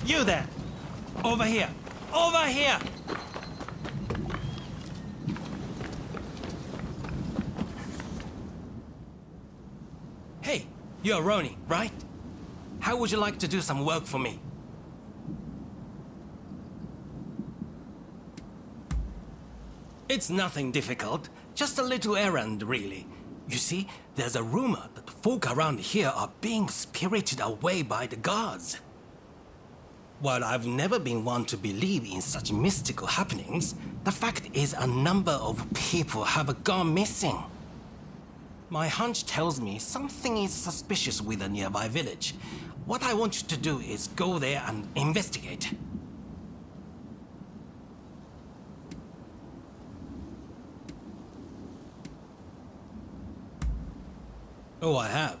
You there! Over here! Over here! Hey, you're Ronin, right? How would you like to do some work for me? It's nothing difficult, just a little errand, really. You see, there's a rumor that folk around here are being spirited away by the gods. While I've never been one to believe in such mystical happenings, the fact is a number of people have gone missing. My hunch tells me something is suspicious with a nearby village. What I want you to do is go there and investigate. Oh, I have.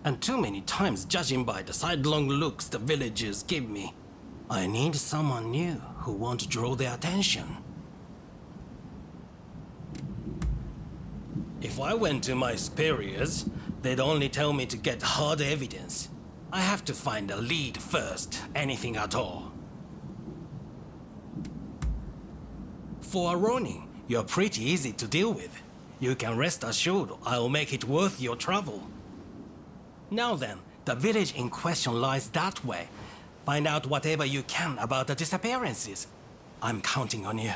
And too many times, judging by the sidelong looks the villagers give me. I need someone new who won't draw their attention. If I went to my superiors, they'd only tell me to get hard evidence. I have to find a lead first, anything at all. For a Ronin, you're pretty easy to deal with. You can rest assured I'll make it worth your trouble. Now then, the village in question lies that way. Find out whatever you can about the disappearances. I'm counting on you.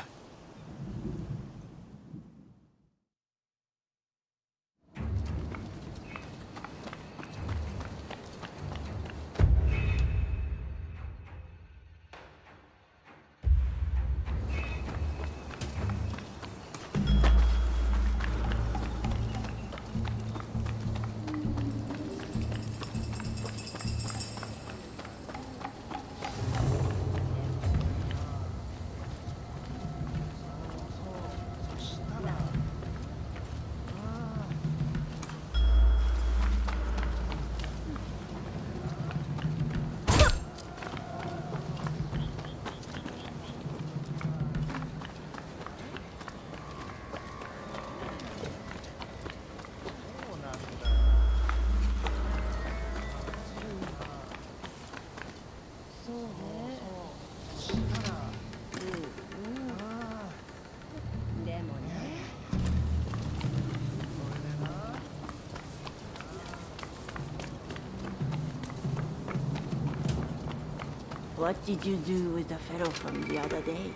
What did you do with the fellow from the other day?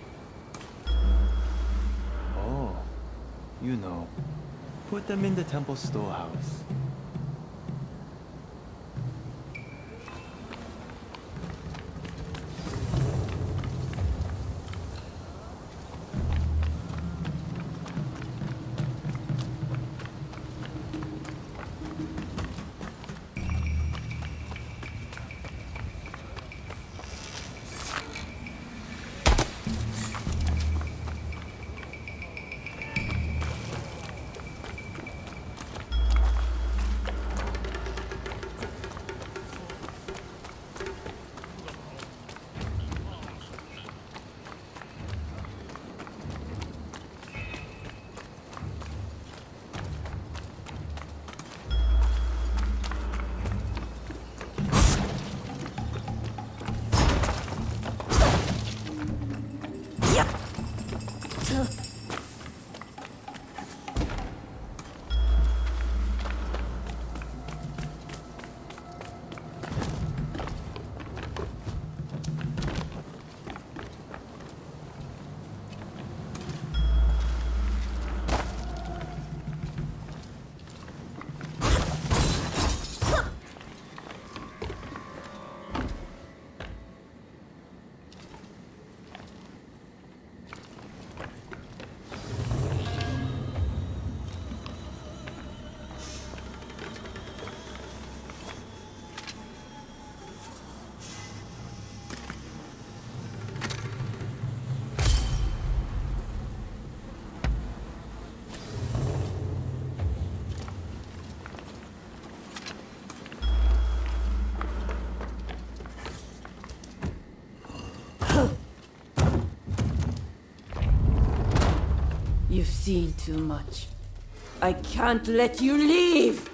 Oh, you know, put them in the temple storehouse. You've seen too much. I can't let you leave!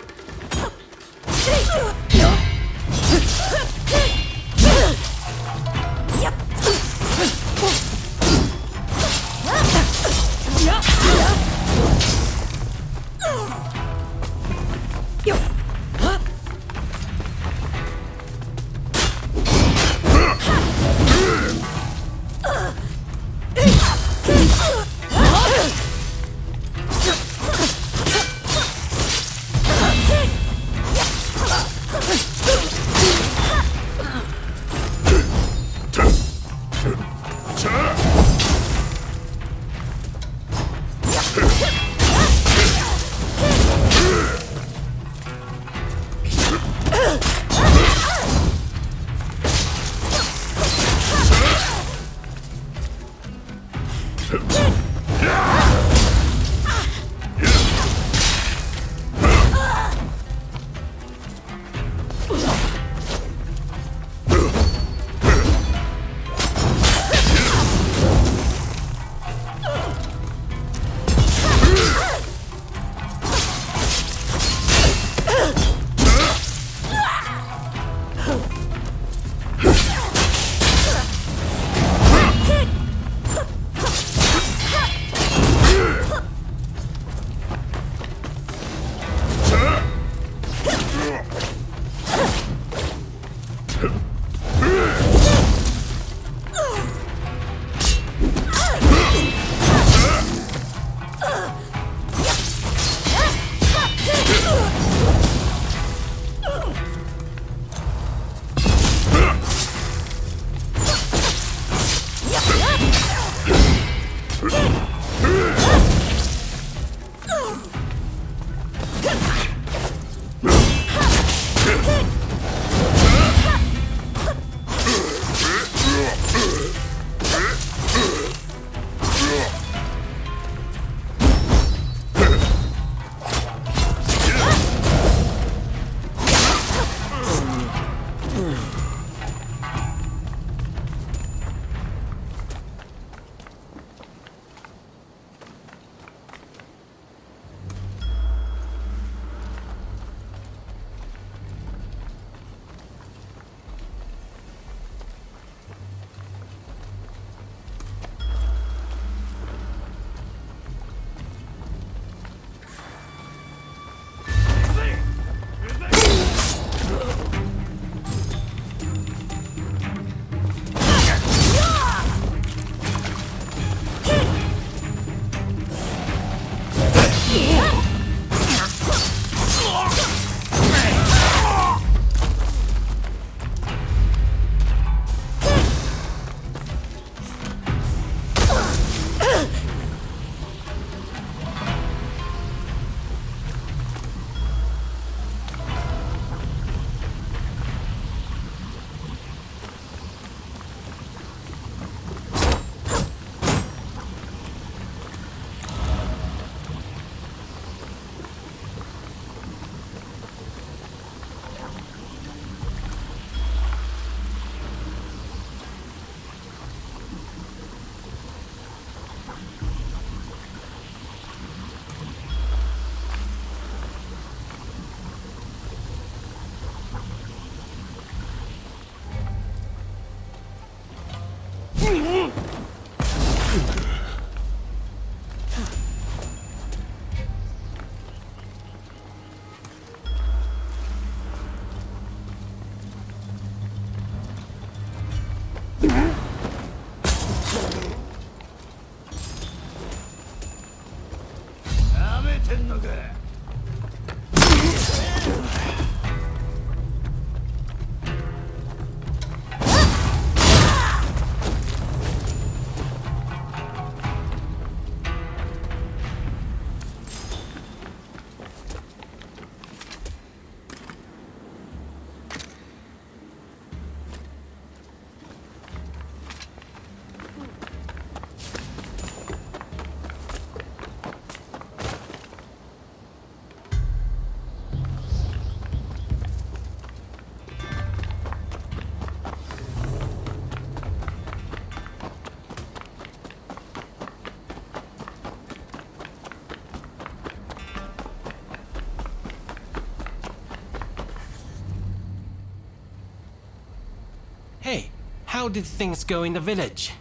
Hey, how did things go in the village?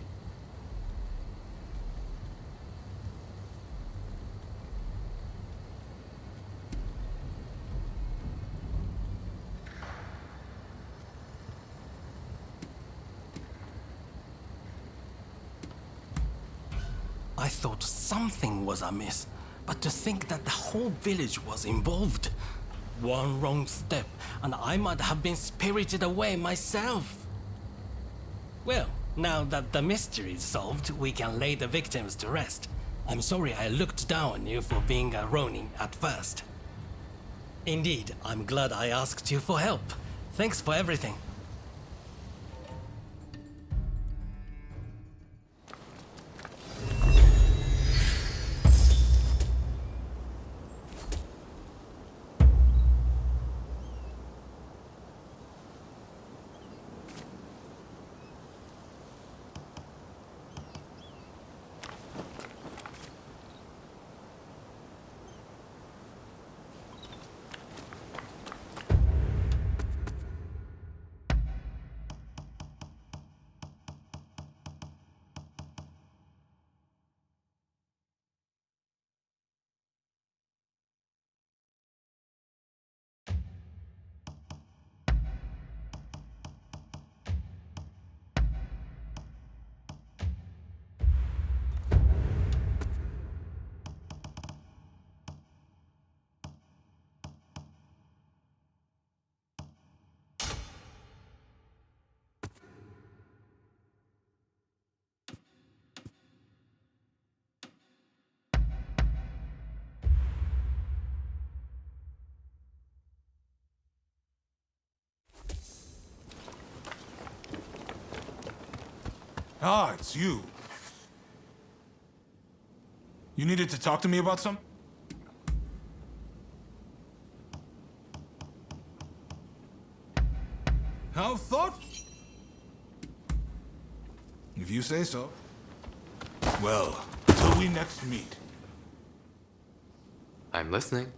I thought something was amiss, but to think that the whole village was involved. One wrong step, and I might have been spirited away myself. Well, now that the mystery is solved, we can lay the victims to rest. I'm sorry I looked down on you for being a Ronin at first. Indeed, I'm glad I asked you for help. Thanks for everything. Ah, it's you. You needed to talk to me about something? How thoughtful. If you say so. Well, till we next meet. I'm listening.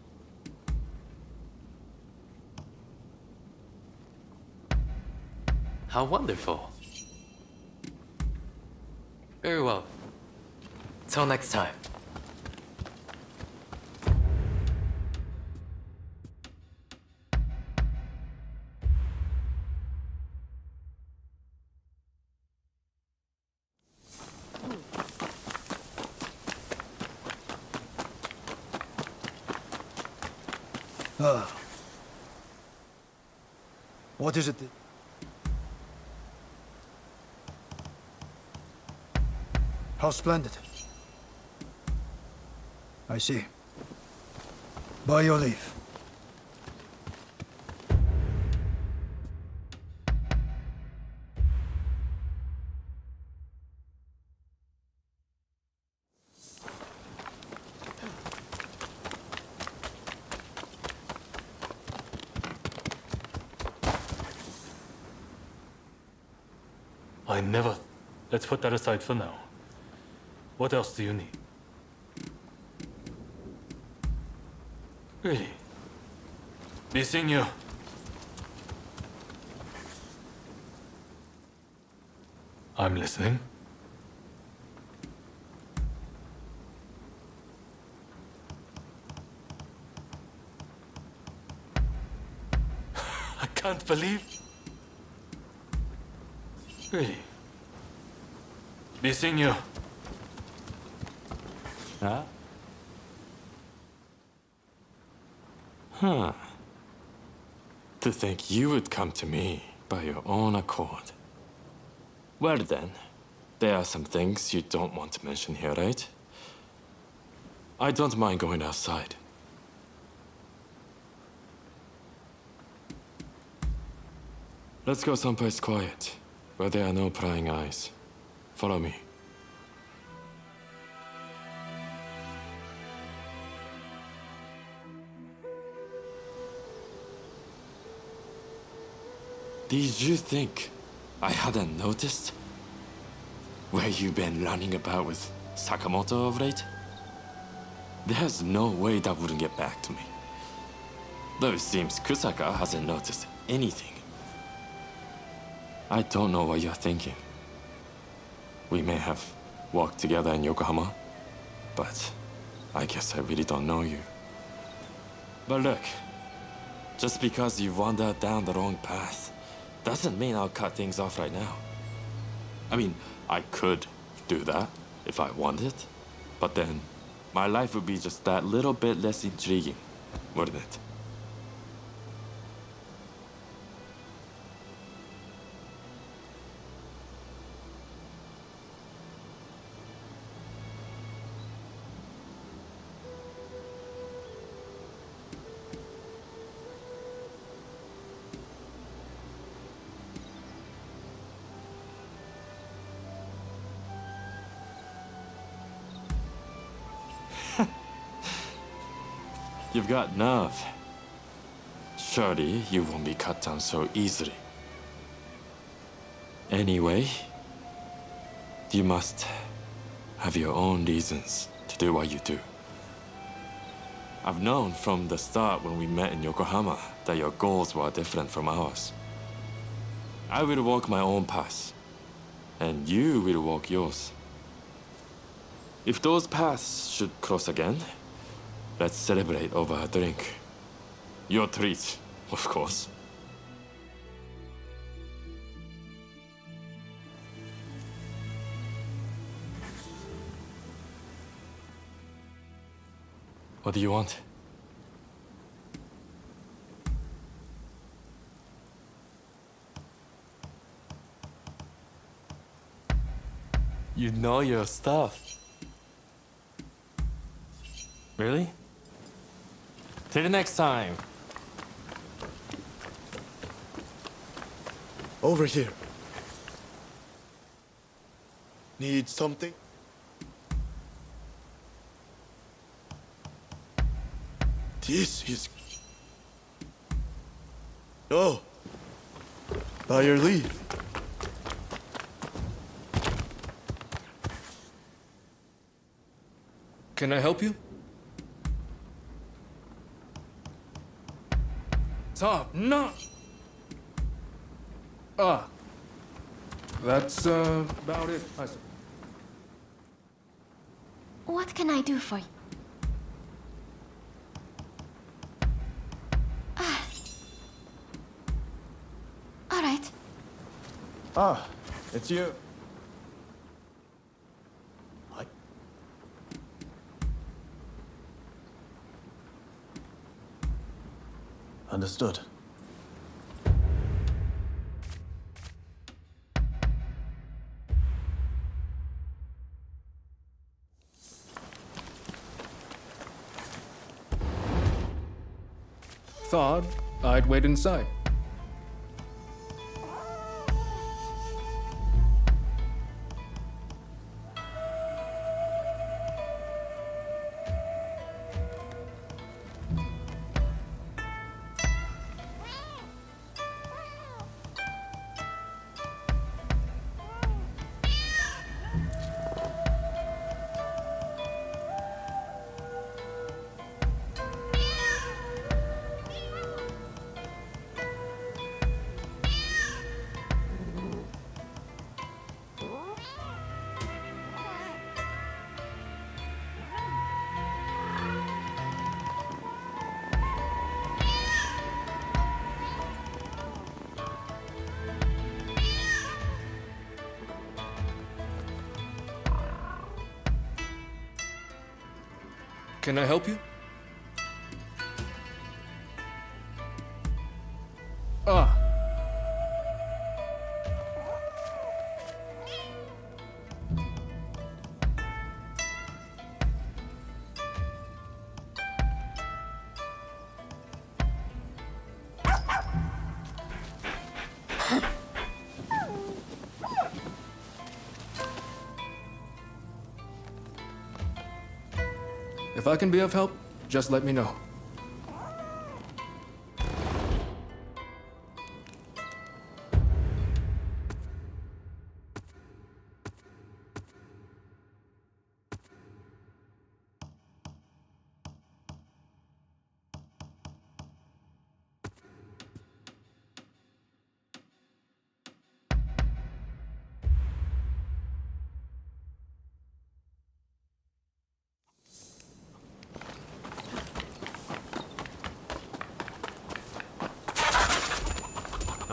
How wonderful. Very well. Till next time. What is it? How splendid. I see. By your leave. I never... Let's put that aside for now. What else do you need? Really? Be seeing you. I'm listening. I can't believe... Really? Be seeing you. Huh? Huh. To think you would come to me by your own accord. Well then, there are some things you don't want to mention here, right? I don't mind going outside. Let's go someplace quiet, where there are no prying eyes. Follow me. Did you think I hadn't noticed? Where you been running about with Sakamoto of late? There's no way that wouldn't get back to me. Though it seems Kusaka hasn't noticed anything. I don't know what you're thinking. We may have walked together in Yokohama, but I guess I really don't know you. But look, just because you wandered down the wrong path doesn't mean I'll cut things off right now. I mean, I could do that if I wanted, but then my life would be just that little bit less intriguing, wouldn't it? You've got nerve. Surely you won't be cut down so easily. Anyway, you must have your own reasons to do what you do. I've known from the start when we met in Yokohama that your goals were different from ours. I will walk my own path, and you will walk yours. If those paths should cross again, let's celebrate over a drink. Your treat, of course. What do you want? You know your stuff. Really? Till the next time. Over here. Need something? This is... No. By your leave. Can I help you? Top, no! Ah. That's, about it, I suppose. What can I do for you? All right. Ah, it's you. Understood. Thought I'd wait inside. Can I help you? Ah. If I can be of help, just let me know.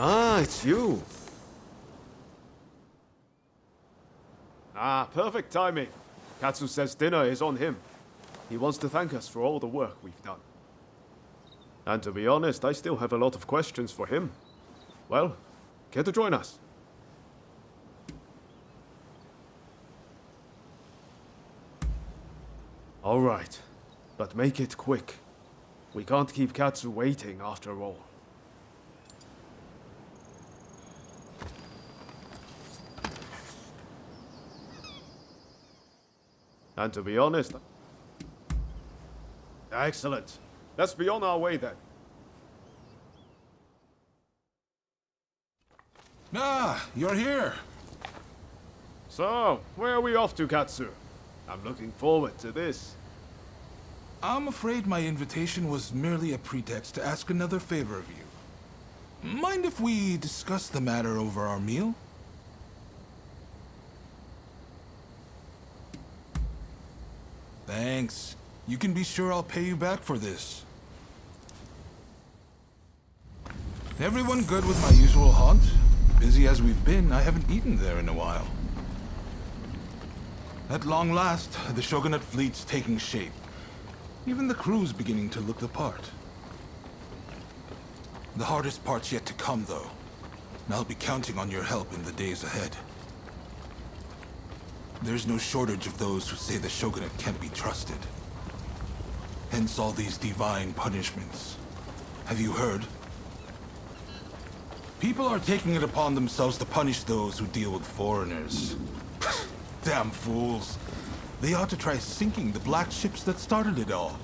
Ah, it's you. Ah, perfect timing. Katsu says dinner is on him. He wants to thank us for all the work we've done. And to be honest, I still have a lot of questions for him. Well, care to join us? All right, but make it quick. We can't keep Katsu waiting after all. And to be honest... Excellent. Let's be on our way then. Ah, you're here. So, where are we off to, Katsu? I'm looking forward to this. I'm afraid my invitation was merely a pretext to ask another favor of you. Mind if we discuss the matter over our meal? Thanks. You can be sure I'll pay you back for this. Everyone good with my usual haunt? Busy as we've been, I haven't eaten there in a while. At long last, the shogunate fleet's taking shape. Even the crew's beginning to look the part. The hardest part's yet to come, though. And I'll be counting on your help in the days ahead. There's no shortage of those who say the shogunate can't be trusted. Hence all these divine punishments. Have you heard? People are taking it upon themselves to punish those who deal with foreigners. Damn fools. They ought to try sinking the black ships that started it all.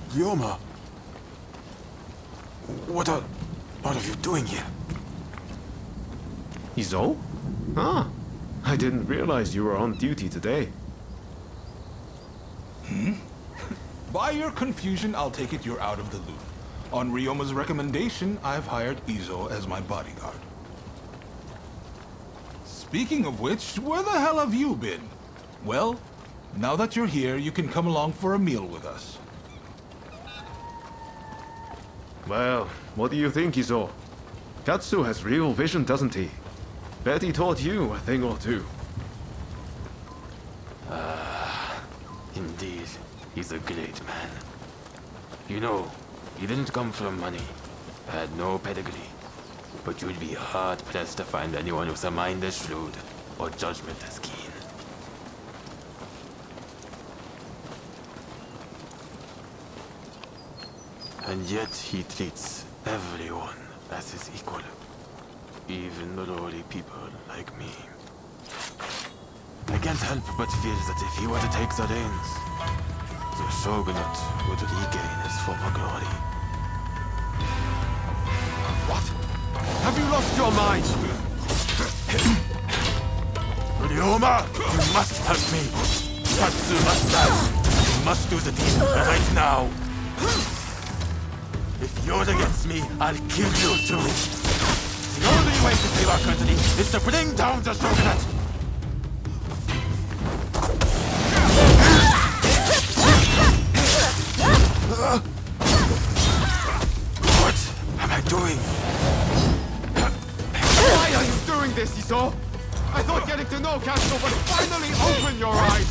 Ryoma! What are you doing here? Izo? Ah, I didn't realize you were on duty today. By your confusion, I'll take it you're out of the loop. On Ryoma's recommendation, I've hired Izo as my bodyguard. Speaking of which, where the hell have you been? Well, now that you're here, you can come along for a meal with us. Well, what do you think, Izo? Katsu has real vision, doesn't he? Bet he taught you a thing or two. Indeed, he's a great man. You know, he didn't come from money, had no pedigree, but you'd be hard-pressed to find anyone with a mind as shrewd or judgment as keen. And yet he treats everyone as his equal, even the lowly people like me. I can't help but feel that if he were to take the reins, the shogunate would regain its former glory. What? Have you lost your mind? Ryoma, you must help me. Katsu must die. You must do the deed right now. If you're against me, I'll kill you too. The only way to save our country is to bring down the shogunate. What am I doing? know, Castle, but finally open your eyes!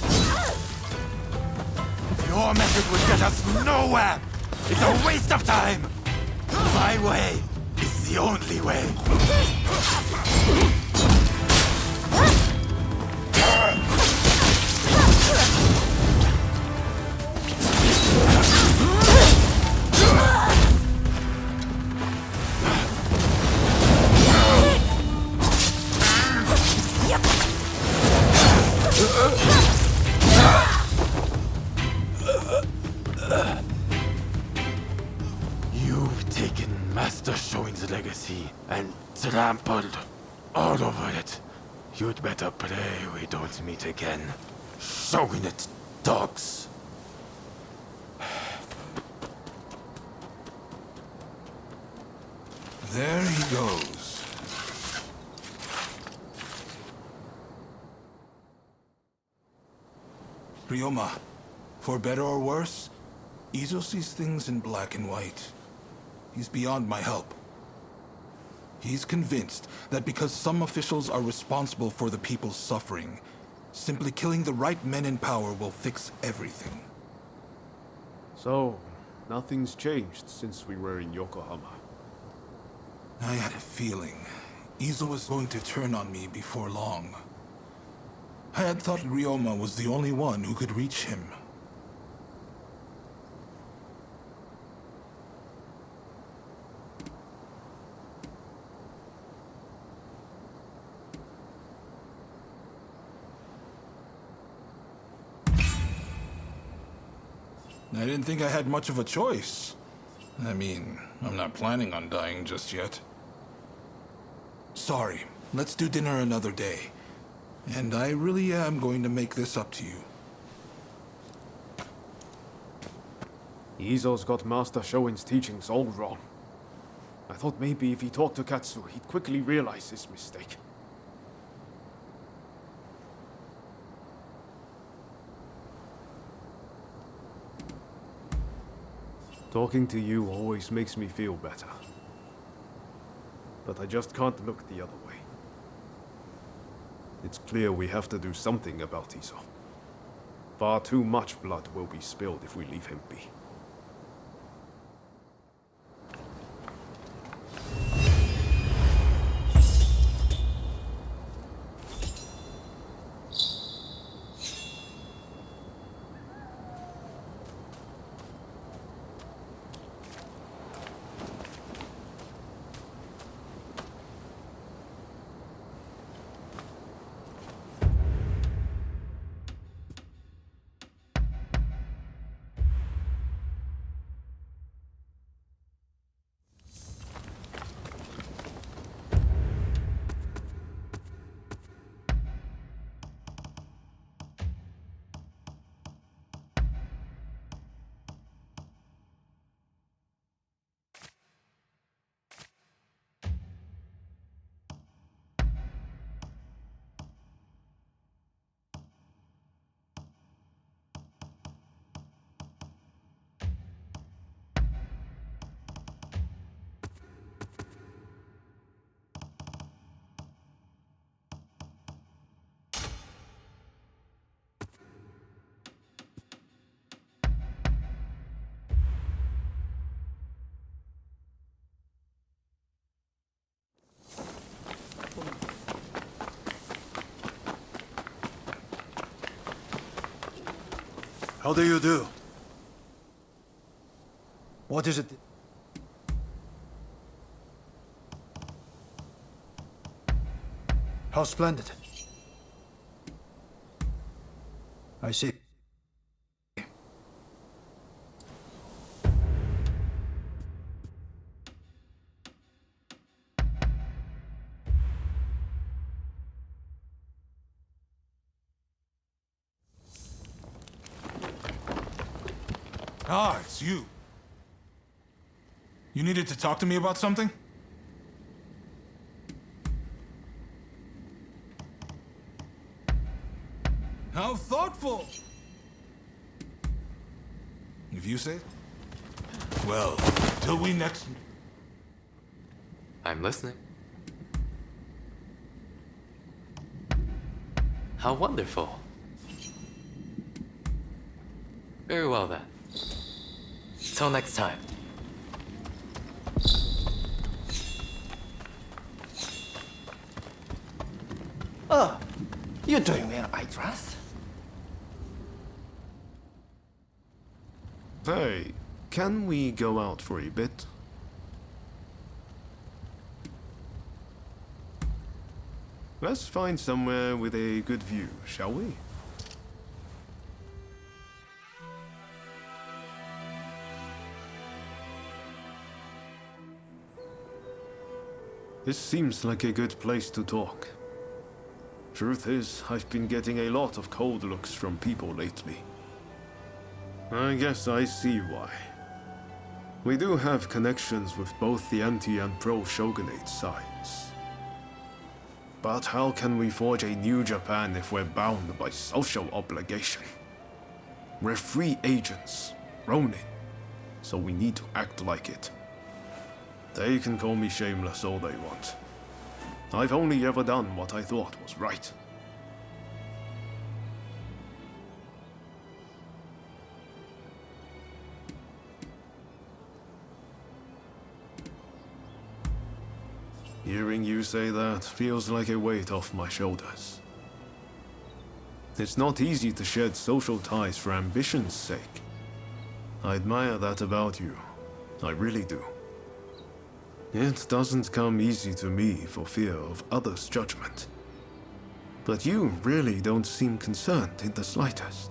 Your method will get us nowhere! It's a waste of time! My way is the only way. You've taken Master Shoin's legacy and trampled all over it. You'd better pray we don't meet again. Shogunate dogs. There he goes. Ryoma, for better or worse, Izo sees things in black and white. He's beyond my help. He's convinced that because some officials are responsible for the people's suffering, simply killing the right men in power will fix everything. So, nothing's changed since we were in Yokohama. I had a feeling Izo was going to turn on me before long. I had thought Ryoma was the only one who could reach him. I didn't think I had much of a choice. I mean, I'm not planning on dying just yet. Sorry, let's do dinner another day. And I really am going to make this up to you. Izo's got Master Shoin's teachings all wrong. I thought maybe if he talked to Katsu, he'd quickly realize his mistake. Talking to you always makes me feel better. But I just can't look the other way. It's clear we have to do something about Izo. Far too much blood will be spilled if we leave him be. How do you do? What is it? How splendid. I see. Ah, it's you. You needed to talk to me about something? How thoughtful! If you say it. Well, till we next... I'm listening. How wonderful. Very well then. Till next time. Oh, you're doing well, I trust. Hey, can we go out for a bit? Let's find somewhere with a good view, shall we? This seems like a good place to talk. Truth is, I've been getting a lot of cold looks from people lately. I guess I see why. We do have connections with both the anti and pro-shogunate sides. But how can we forge a new Japan if we're bound by social obligation? We're free agents, Ronin, so we need to act like it. They can call me shameless all they want. I've only ever done what I thought was right. Hearing you say that feels like a weight off my shoulders. It's not easy to shed social ties for ambition's sake. I admire that about you. I really do. It doesn't come easy to me for fear of others' judgment. But you really don't seem concerned in the slightest.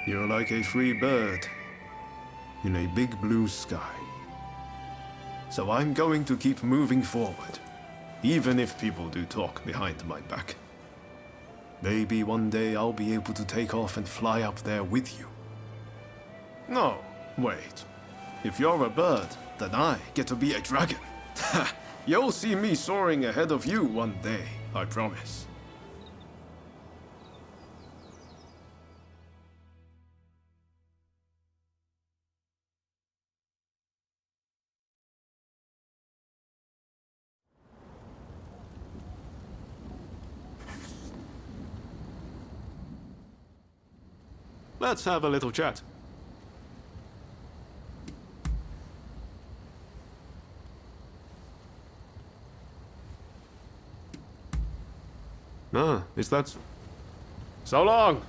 You're like a free bird in a big blue sky. So I'm going to keep moving forward, even if people do talk behind my back. Maybe one day I'll be able to take off and fly up there with you. No, wait. If you're a bird, then I get to be a dragon. You'll see me soaring ahead of you one day, I promise. Let's have a little chat. Ah, is that... So long!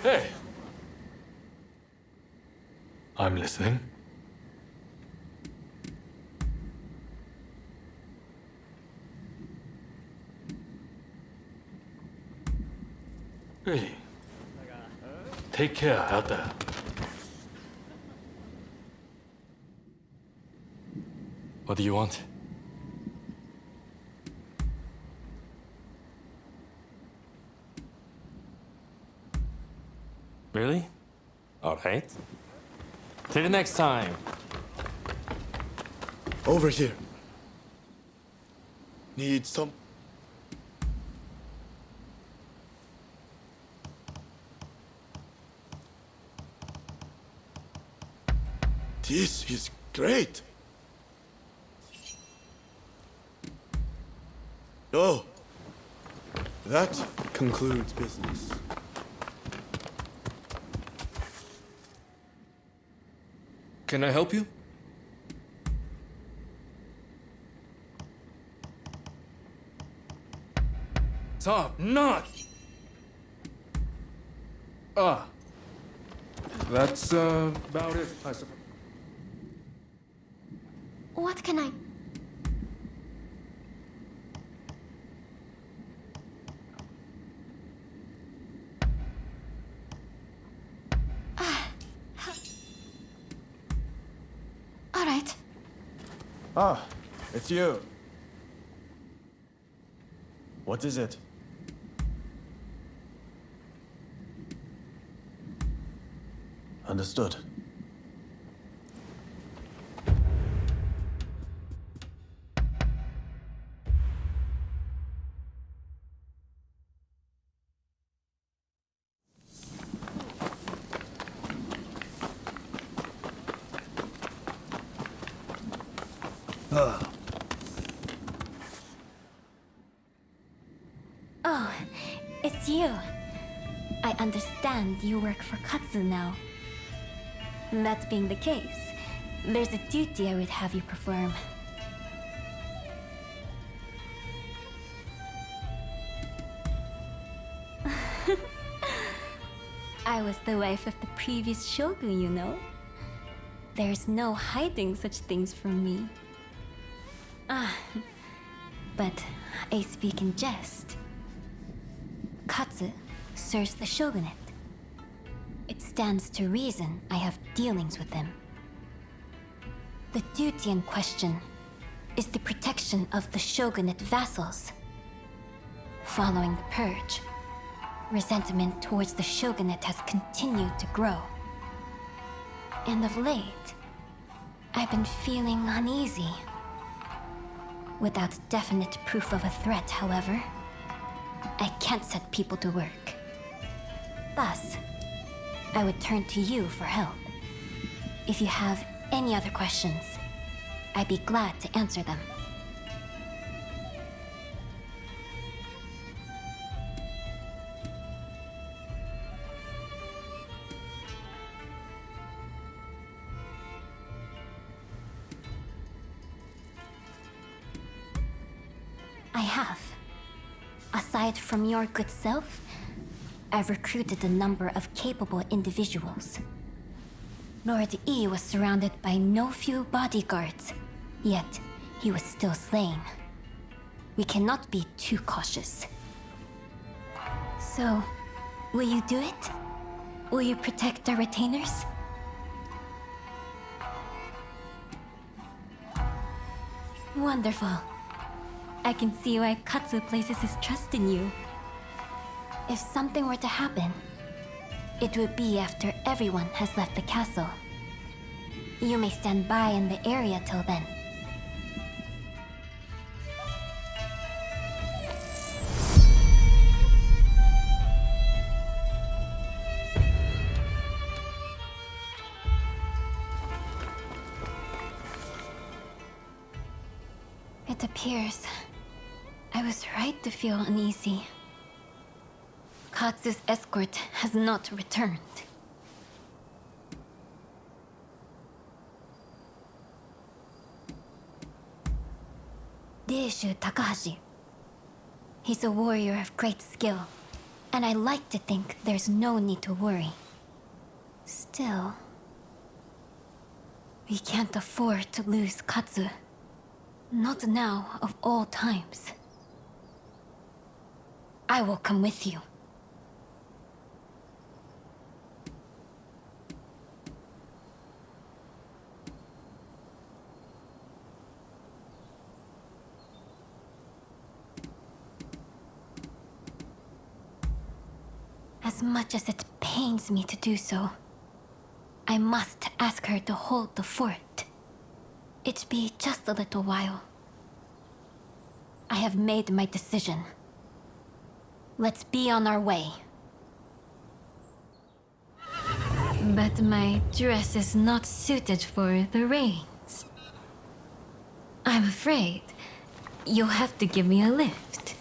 Hey! I'm listening. Really? Take care out there. What do you want? Really? Alright. Till the next time. Over here. Need some... This is great. Oh, that concludes business. Can I help you? Top notch! Ah. That's about it, I suppose. What can I... All right. Ah, it's you. What is it? Understood. Oh, it's you. I understand you work for Katsu now. That being the case, there's a duty I would have you perform. I was the wife of the previous shogun, you know. There's no hiding such things from me. But I speak in jest. Katsu serves the shogunate. It stands to reason I have dealings with him. The duty in question is the protection of the shogunate vassals. Following the purge, resentment towards the shogunate has continued to grow. And of late, I've been feeling uneasy. Without definite proof of a threat, however, I can't set people to work. Thus, I would turn to you for help. If you have any other questions, I'd be glad to answer them. I have. Aside from your good self, I've recruited a number of capable individuals. Lord E was surrounded by no few bodyguards, yet he was still slain. We cannot be too cautious. So, will you do it? Will you protect our retainers? Wonderful. I can see why Katsu places his trust in you. If something were to happen, it would be after everyone has left the castle. You may stand by in the area till then. It appears I was right to feel uneasy. Katsu's escort has not returned. Deishu Takahashi. He's a warrior of great skill, and I like to think there's no need to worry. Still, we can't afford to lose Katsu. Not now, of all times. I will come with you. As much as it pains me to do so, I must ask her to hold the fort. It be just a little while. I have made my decision. Let's be on our way. But my dress is not suited for the rains. I'm afraid you'll have to give me a lift.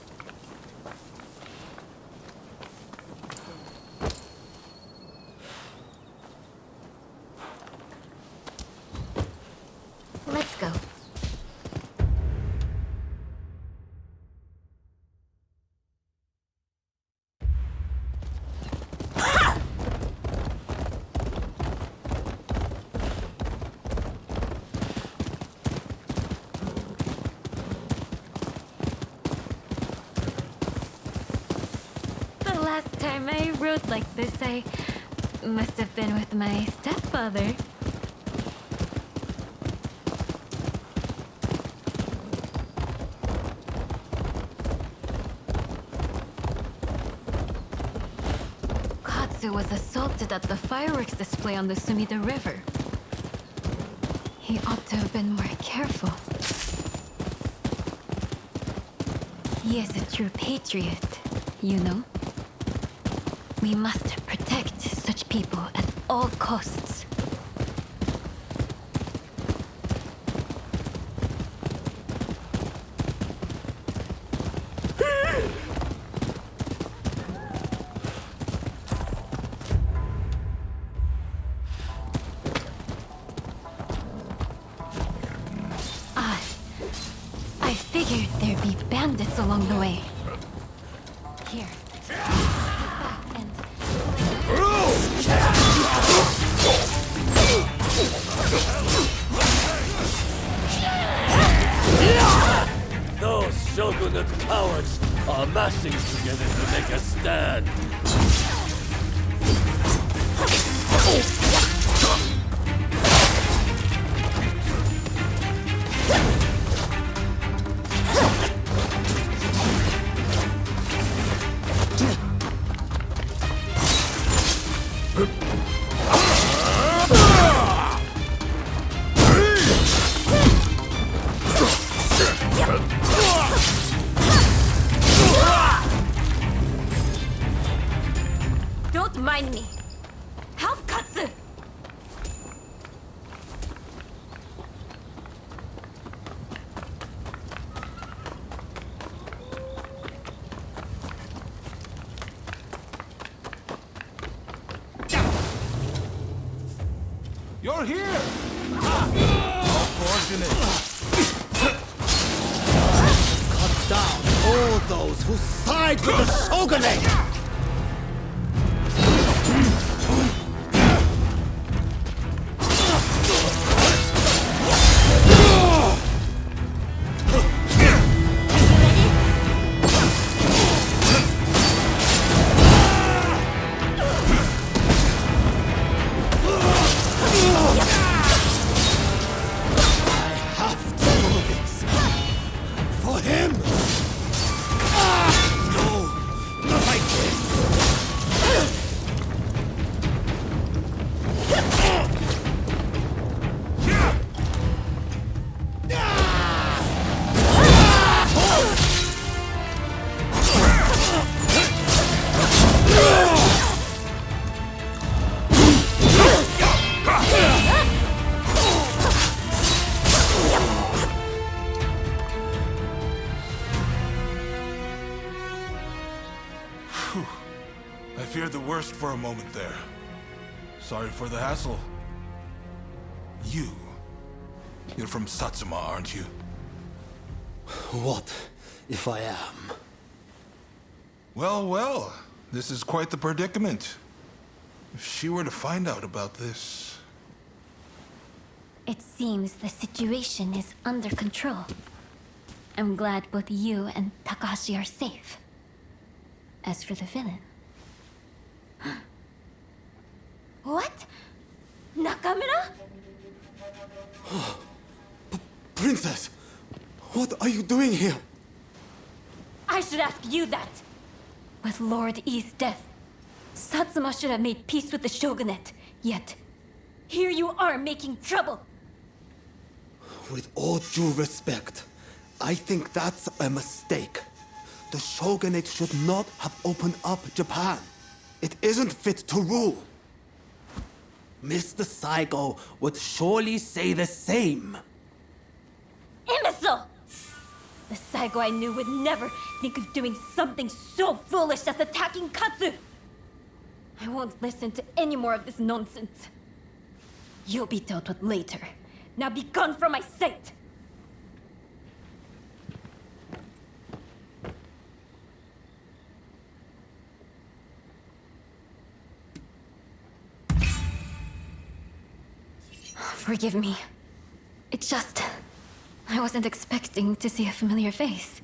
Let's go. The last time I rode like this, I must have been with my stepfather. Katsu was assaulted at the fireworks display on the Sumida River. He ought to have been more careful. He is a true patriot, you know. We must protect such people at all costs. I figured there'd be bandits along the way. Here. Those shogunate cowards are massing together to make a stand. Don't mind me. Help Katsu! You're here! How fortunate! Cut down all those who side with the shogunate! I feared the worst for a moment there. Sorry for the hassle. You're from Satsuma, aren't you? What if I am? Well, well, this is quite the predicament. If she were to find out about this... It seems the situation is under control. I'm glad both you and Takahashi are safe. As for the villain... What? Nakamura? Princess! What are you doing here? I should ask you that. With Lord I's death, Satsuma should have made peace with the shogunate. Yet, here you are making trouble. With all due respect, I think that's a mistake. The shogunate should not have opened up Japan. It isn't fit to rule. Mr. Saigo would surely say the same. Imbecile! The Saigo I knew would never think of doing something so foolish as attacking Katsu! I won't listen to any more of this nonsense. You'll be dealt with later. Now be gone from my sight! Forgive me. It's just... I wasn't expecting to see a familiar face.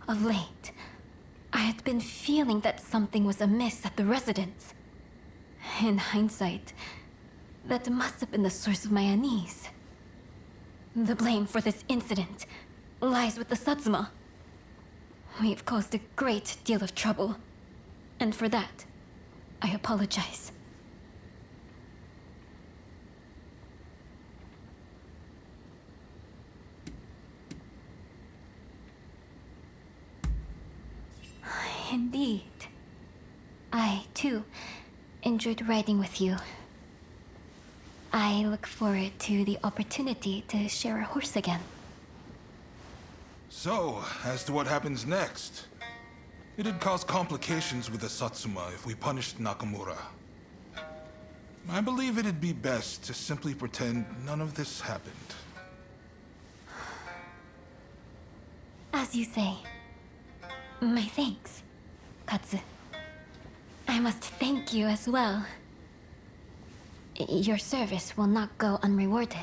Of late, I had been feeling that something was amiss at the residence. In hindsight, that must have been the source of my unease. The blame for this incident lies with the Satsuma. We've caused a great deal of trouble, And for that, I apologize. Indeed. I, too, enjoyed riding with you. I look forward to the opportunity to share a horse again. So, as to what happens next. It'd cause complications with the Satsuma if we punished Nakamura. I believe it'd be best to simply pretend none of this happened. As you say. My thanks, Katsu. I must thank you as well. Your service will not go unrewarded.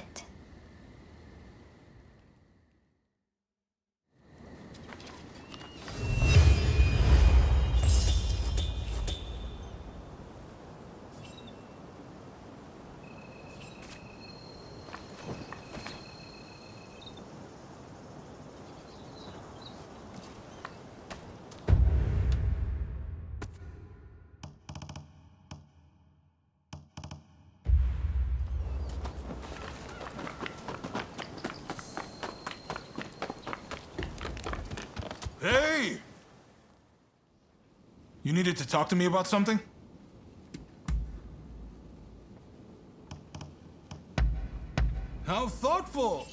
Hey! You needed to talk to me about something? How thoughtful!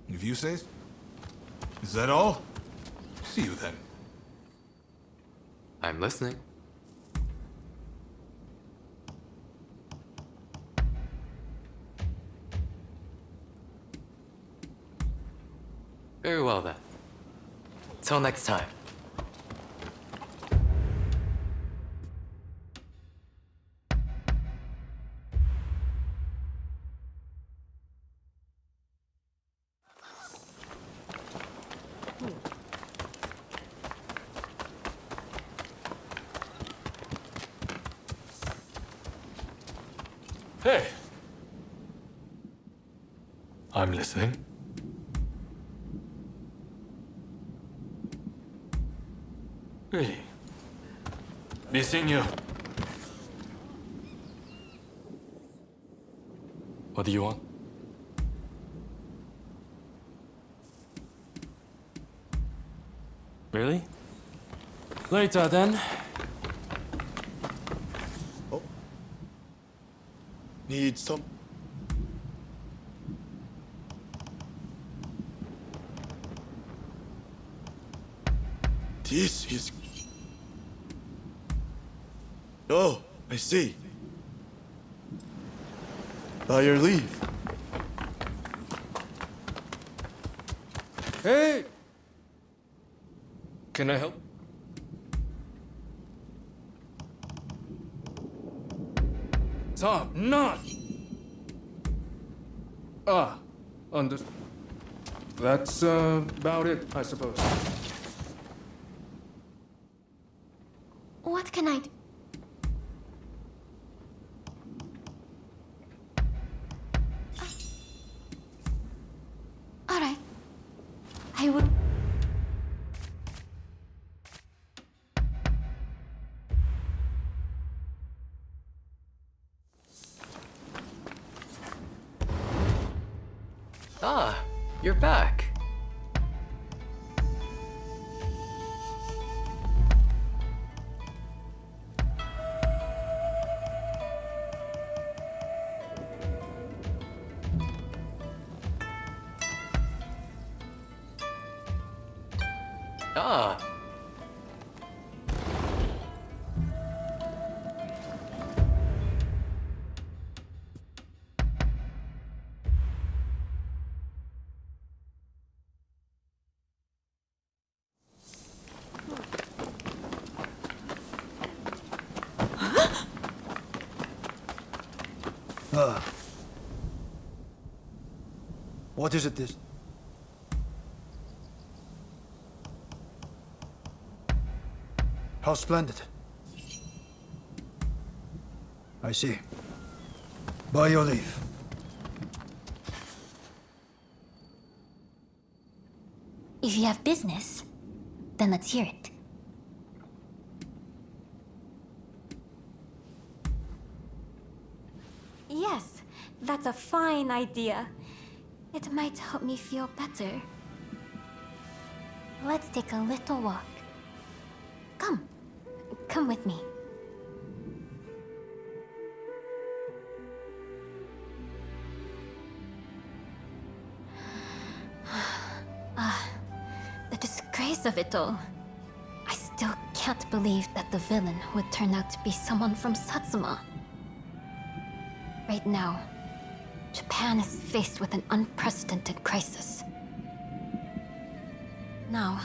If you say so. Is that all? See you then. I'm listening. Very well then. Till next time. Hey! I'm listening. Really? Be seeing you. What do you want? Really? Later then. Oh. Need some. This is... Oh, I see. By your leave. Hey! Can I help? Top notch! Ah, that's about it, I suppose. What can I do? All right. I would. Ah, you're back. Ah. What is it this? How splendid. I see. By your leave. If you have business, then let's hear it. Yes, that's a fine idea. It might help me feel better. Let's take a little walk. Come with me. The disgrace of it all. I still can't believe that the villain would turn out to be someone from Satsuma. Right now, Japan is faced with an unprecedented crisis. Now,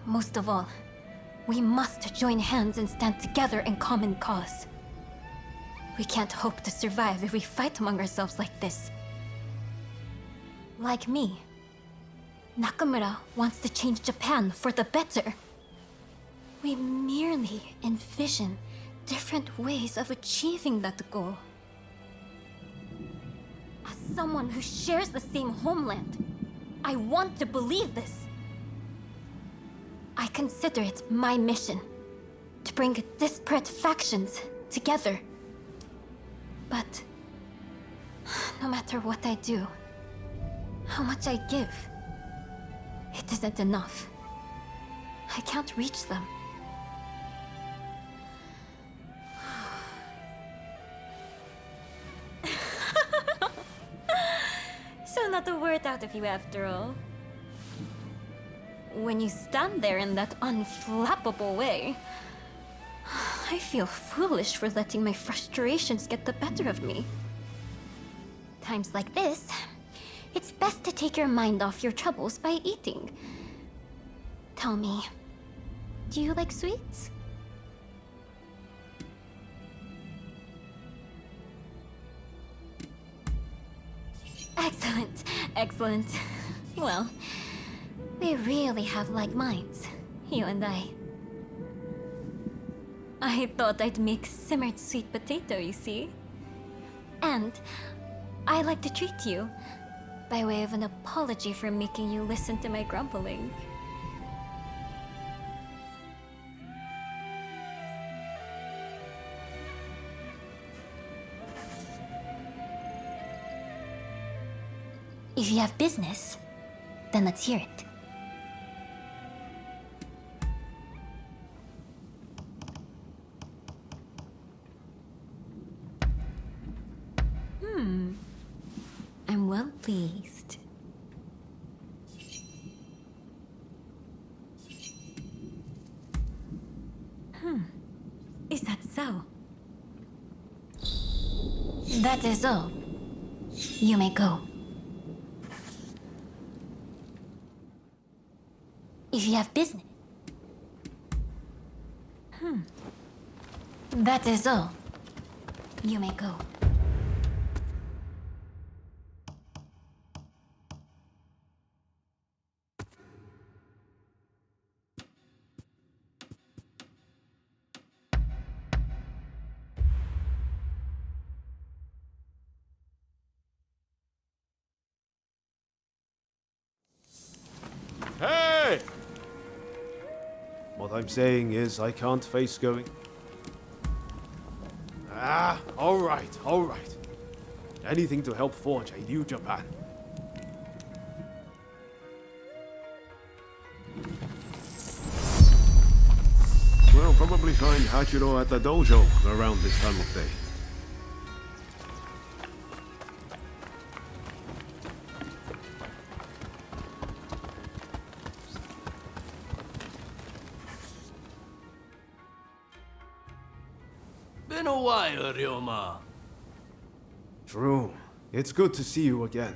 most of all, we must join hands and stand together in common cause. We can't hope to survive if we fight among ourselves like this. Like me, Nakamura wants to change Japan for the better. We merely envision different ways of achieving that goal. As someone who shares the same homeland, I want to believe this. I consider it my mission to bring disparate factions together. But no matter what I do, how much I give, it isn't enough. I can't reach them. So not a word out of you after all. When you stand there in that unflappable way, I feel foolish for letting my frustrations get the better of me. Times like this, it's best to take your mind off your troubles by eating. Tell me, do you like sweets? Excellent, excellent. Well, we really have like minds, you and I. I thought I'd make simmered sweet potato, you see? And I like to treat you by way of an apology for making you listen to my grumbling. If you have business, then let's hear it. I'm well pleased. Is that so? That is all. You may go. If you have business. That is all. You may go. Hey! What I'm saying is I can't face going... all right. Anything to help forge a new Japan. We'll probably find Hachiro at the dojo around this time of day. Been a while, Ryoma. True. It's good to see you again.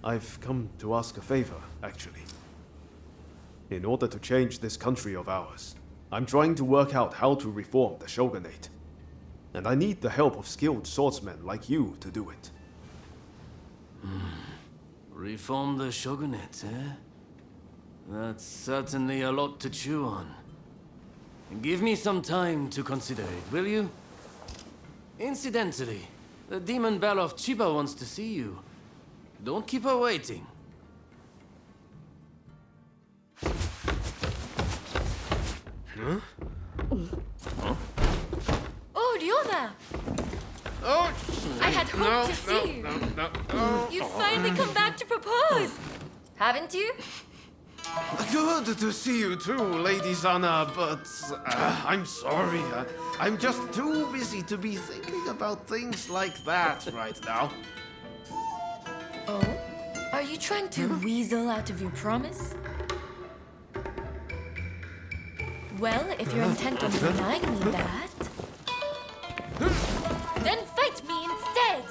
I've come to ask a favor, actually. In order to change this country of ours, I'm trying to work out how to reform the shogunate. And I need the help of skilled swordsmen like you to do it. Reform the shogunate, eh? That's certainly a lot to chew on. Give me some time to consider it, will you? Incidentally, the demon belle of Chiba wants to see you. Don't keep her waiting. Oh, Ryoma! Oh, I had hoped to see you. You've finally come back to propose, haven't you? Good to see you too, Lady Sana, but I'm sorry. I'm just too busy to be thinking about things like that right now. Oh? Are you trying to weasel out of your promise? Well, if you're intent on denying me that, then fight me instead!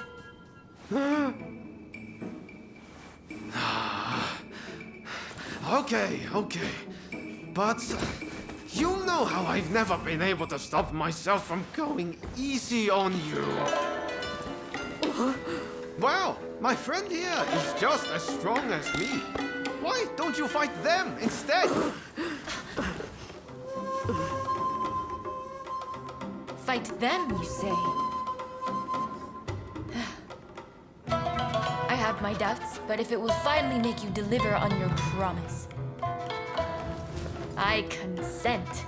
Okay. But you know how I've never been able to stop myself from going easy on you. Well, my friend here is just as strong as me. Why don't you fight them instead? Fight them, you say? I have my doubts, but if it will finally make you deliver on your promise, I consent.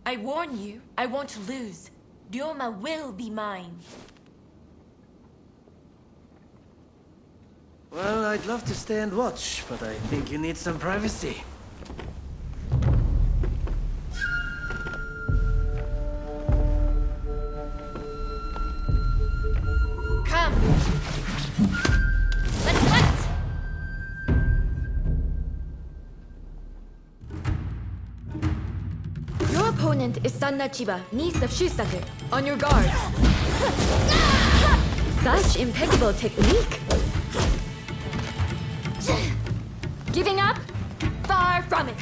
I warn you, I won't lose. Ryoma will be mine. Well, I'd love to stay and watch, but I think you need some privacy. Come! Let's hunt! Your opponent is Sanna Chiba, niece of Shusaku. On your guard. Such impeccable technique! Giving up? Far from it!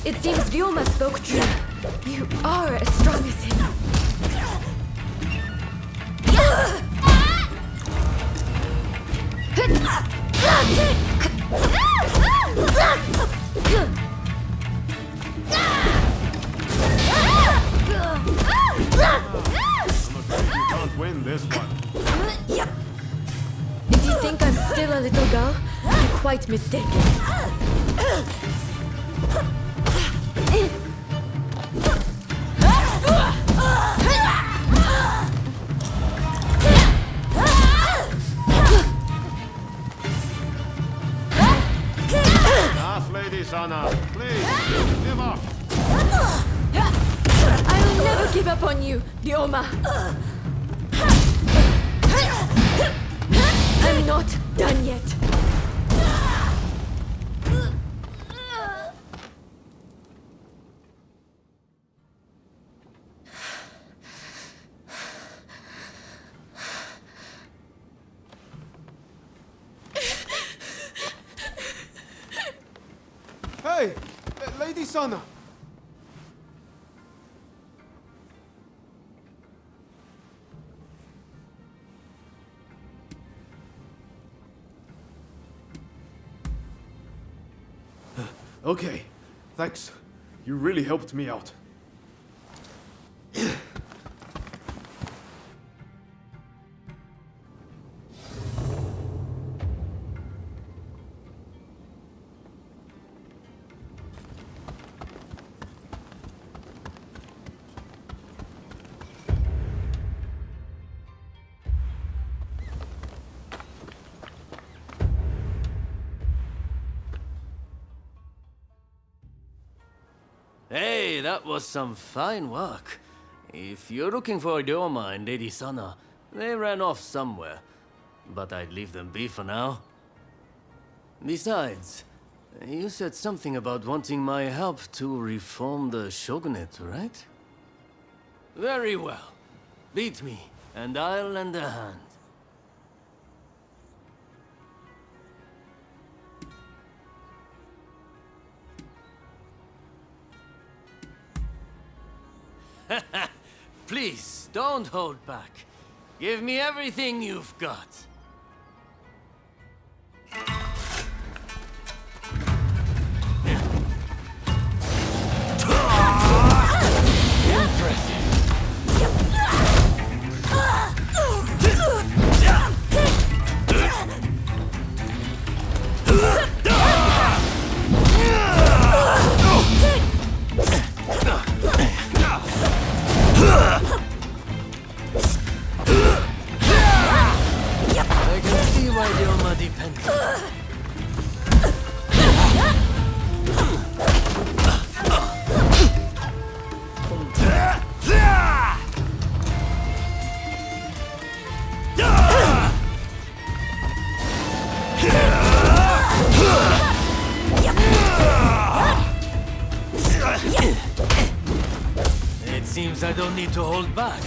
It seems Ryoma spoke true. You are as strong as him. You can't win this one. If you think I'm still a little girl, you're quite mistaken. Enough, Lady Sana. Please, give up. I will never give up on you, Ryoma. I'm not done yet. Hey, Lady Sana. Okay, thanks. You really helped me out. Hey, that was some fine work. If you're looking for Ryoma and Lady Sana, they ran off somewhere. but I'd leave them be for now. Besides, you said something about wanting my help to reform the shogunate, right? Very well. Beat me, and I'll lend a hand. Please, don't hold back. Give me everything you've got. I can see why Ryoma depends. It seems I don't need to hold back.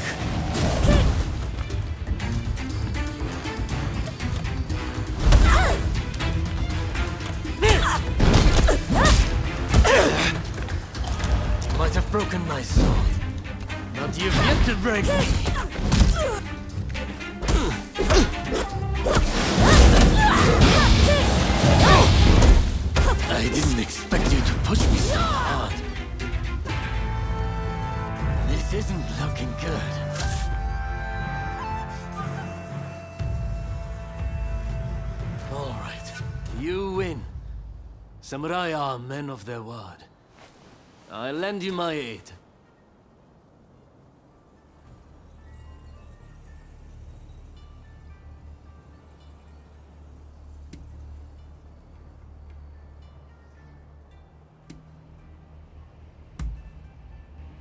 Might have broken my sword, but you've yet to break me. I didn't expect you to push me so hard. This isn't looking good. All right, you win. Samurai are men of their word. I'll lend you my aid.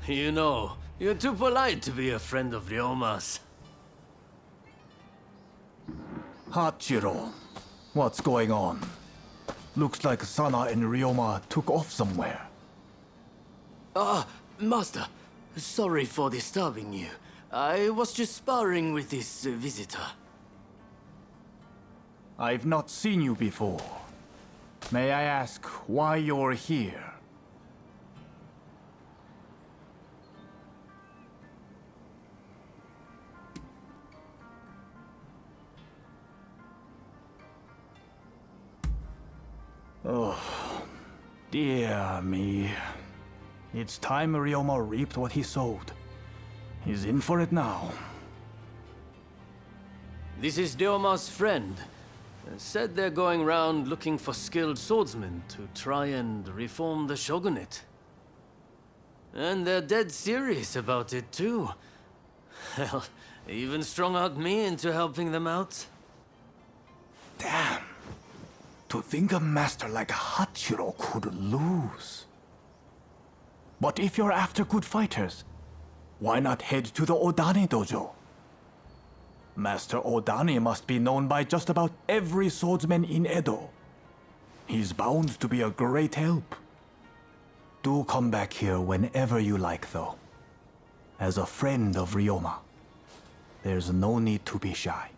You know, you're too polite to be a friend of Ryoma's. Hachiro, what's going on? Looks like Sana and Ryoma took off somewhere. Master, sorry for disturbing you. I was just sparring with this visitor. I've not seen you before. May I ask why you're here? Oh, dear me. It's time Ryoma reaped what he sowed. He's in for it now. This is Ryoma's friend. Said they're going round looking for skilled swordsmen to try and reform the shogunate. And they're dead serious about it too. Hell, even strung out me into helping them out. Damn. To think a master like Hachiro could lose. But if you're after good fighters, why not head to the Odani dojo? Master Odani must be known by just about every swordsman in Edo. He's bound to be a great help. Do come back here whenever you like, though. As a friend of Ryoma, there's no need to be shy.